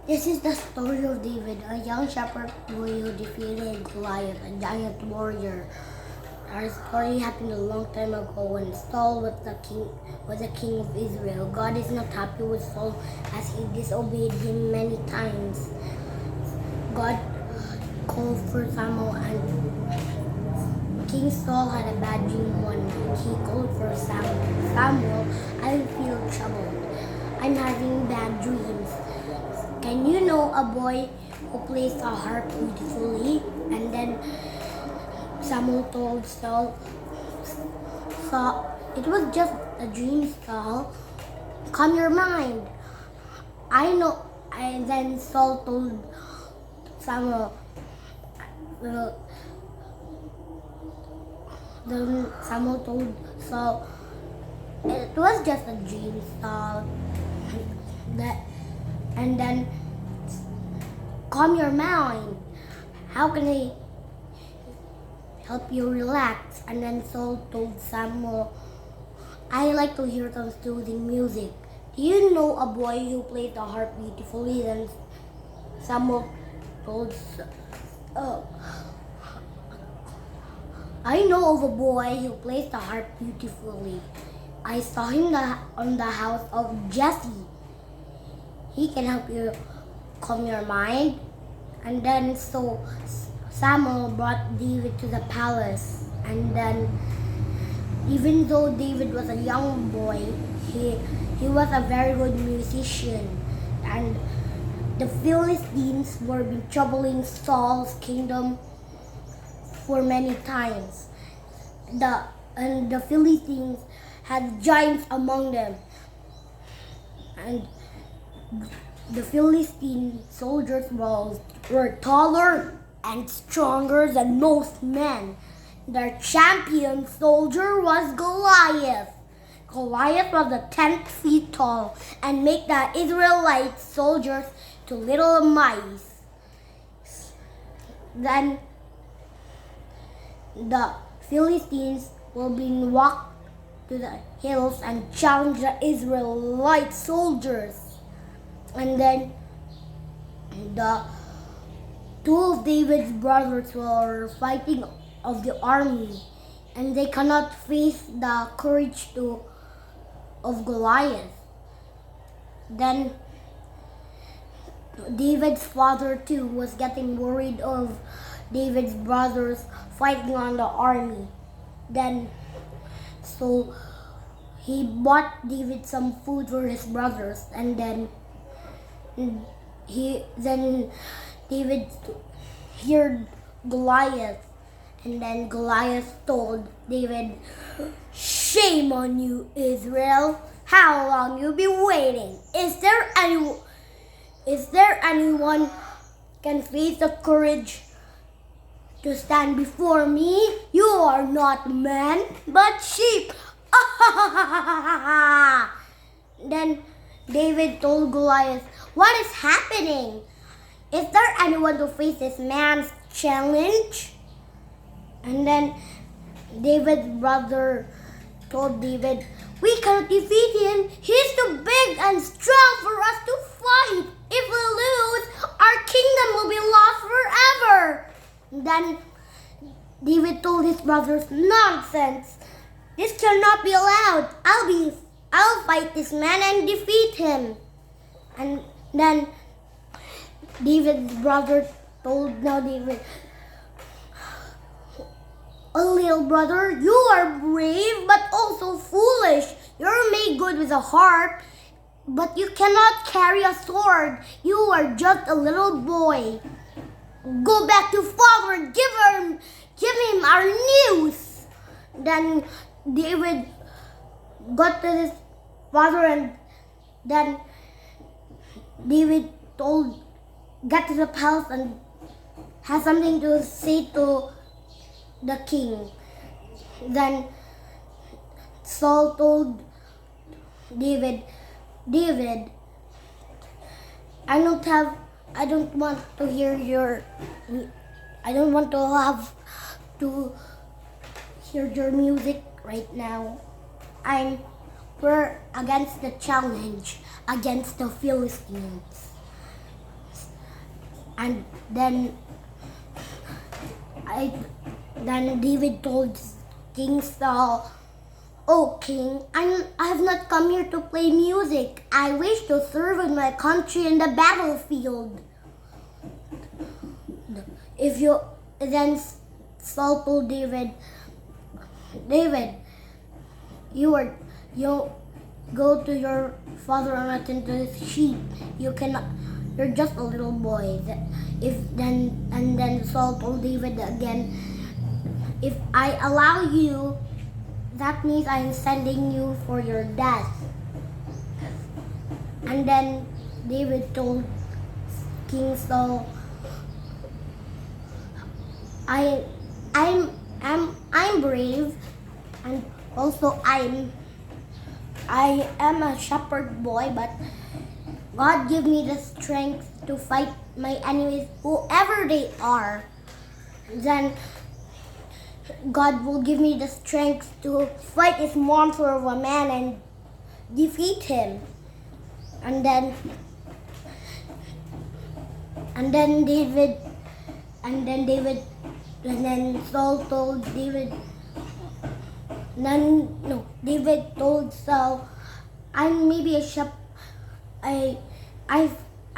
This is the story of David, a young shepherd boy who defeated Goliath, a giant warrior. Our story happened a long time ago when Saul was the king of Israel. God is not happy with Saul as he disobeyed him many times. God called for Samuel, and King Saul had a bad dream one night. He called for Samuel. Samuel, I feel troubled. I'm having bad dreams. Can you know a boy who plays a harp beautifully? And then Samuel told Saul, it was just a dream, Saul. Calm your mind. I know. And then Saul told Samuel, then Samuel told Saul, it was just a dream, Saul. And then, calm your mind. How can I help you relax? And then Saul told Samuel, I like to hear some soothing music. Do you know a boy who plays the harp beautifully? Then Samuel told, I know of a boy who plays the harp beautifully. I saw him on the house of Jesse. He can help you calm your mind. And then so Samuel brought David to the palace. And then even though David was a young boy, he was a very good musician. And the Philistines were been troubling Saul's kingdom for many times. The Philistines had giants among them. And the Philistine soldiers were taller and stronger than most men. Their champion soldier was Goliath. Goliath was 10 feet tall and made the Israelite soldiers to little mice. Then the Philistines will be walked to the hills and challenge the Israelite soldiers. And then the two of David's brothers were fighting of the army, and they cannot face the courage of Goliath. Then David's father too was getting worried of David's brothers fighting on the army. Then so he bought David some food for his brothers, and then David heard Goliath, and then Goliath told David, shame on you, Israel. How long you been waiting? Is there anyone can face the courage to stand before me? You are not men, but sheep. Then David told Goliath, what is happening? Is there anyone to face this man's challenge? And then David's brother told David, we cannot defeat him. He's too big and strong for us to fight. If we lose, our kingdom will be lost forever. Then David told his brothers, nonsense. This cannot be allowed. I'll fight this man and defeat him. And then David's brother told David, a little brother, you are brave but also foolish. You're made good with a harp, but you cannot carry a sword. You are just a little boy. Go back to father and give him our news. Then David got to his father, and then David got to the palace and had something to say to the king. Then Saul told David, I don't want to hear your music right now. We're against the challenge against the Philistines. And then then David told King Saul, "Oh King, I have not come here to play music. I wish to serve in my country in the battlefield." If you then Saul told David, you go to your father and attend to his sheep. You're just a little boy. Then Saul told David again, "If I allow you, that means I am sending you for your death." And then David told King Saul, I'm brave, and also I am a shepherd boy, but God give me the strength to fight my enemies, whoever they are. Then God will give me the strength to fight this monster of a man and defeat him. And then Saul told David. David told Saul, "I'm maybe a shepherd.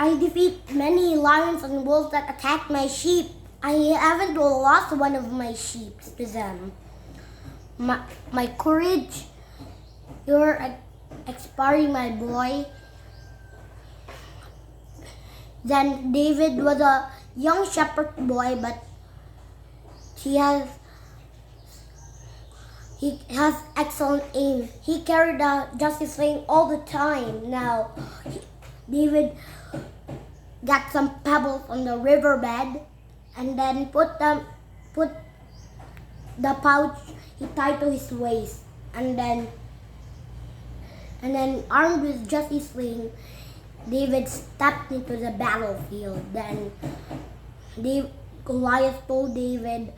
I defeat many lions and wolves that attack my sheep. I haven't lost one of my sheep to them. My courage, you're expiring, my boy." Then David was a young shepherd boy, but he has excellent aim. He carried a justice ring all the time. Now, David got some pebbles on the riverbed and then put the pouch he tied to his waist, and then armed with justice ring, David stepped into the battlefield. Then Goliath told David,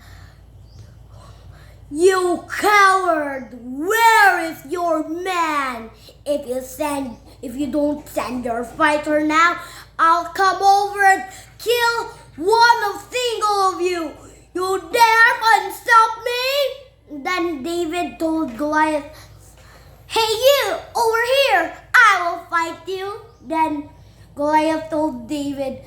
"You coward! Where is your man? If you don't send your fighter now, I'll come over and kill single of you. You dare unstop me?" Then David told Goliath, "Hey you, over here! I will fight you." Then Goliath told David,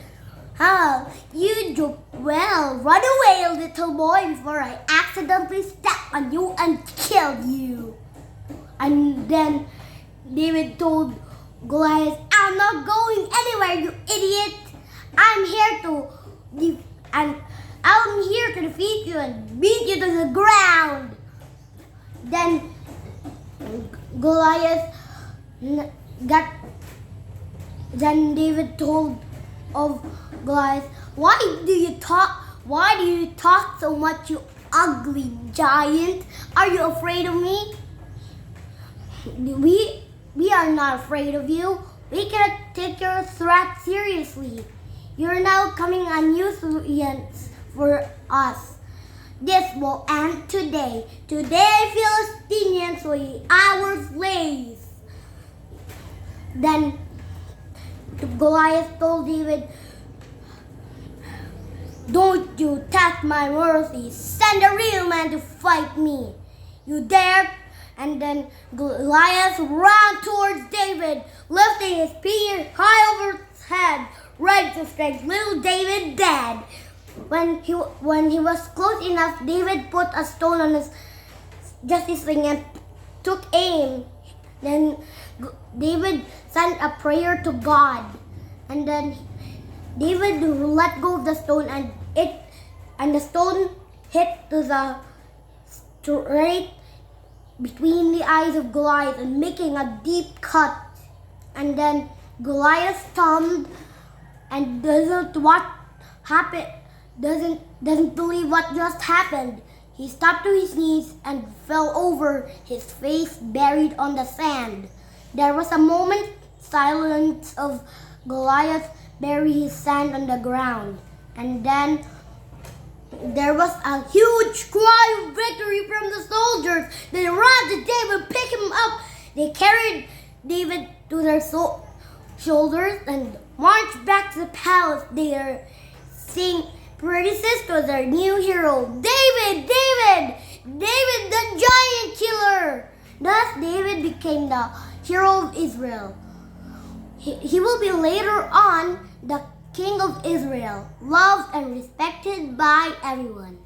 "You do well. Run away, little boy, before I accidentally step on you and kill you." And then David told Goliath, "I'm not going anywhere, you idiot. I'm here to defeat you and beat you to the ground." Then David told of Goliath, Why do you talk so much, you ugly giant? Are you afraid of me?" We are not afraid of you. We cannot take your threat seriously. You're now coming a nuisance for us. This will end today. Today, Philistines will be our slaves. Then Goliath told David, "Don't you test my mercy. Send a real man to fight me. You dare?" And then Goliath ran towards David, lifting his spear high over his head, ready to strike little David dead. When he was close enough, David put a stone on his justice ring and took aim. Then David sent a prayer to God, and then David let go of the stone, and the stone hit to the straight between the eyes of Goliath and making a deep cut. And then Goliath stunned and doesn't believe what just happened. He stopped to his knees and fell over, his face buried on the sand. There was a moment silence of Goliath bury his sand on the ground, and then there was a huge cry of victory from the soldiers. They ran to David, picked him up. They carried David to their shoulders and marched back to the palace. They sing praises to their new hero, David, David, David the giant killer. Thus, David became the hero of Israel. He will be later on the king of Israel, loved and respected by everyone.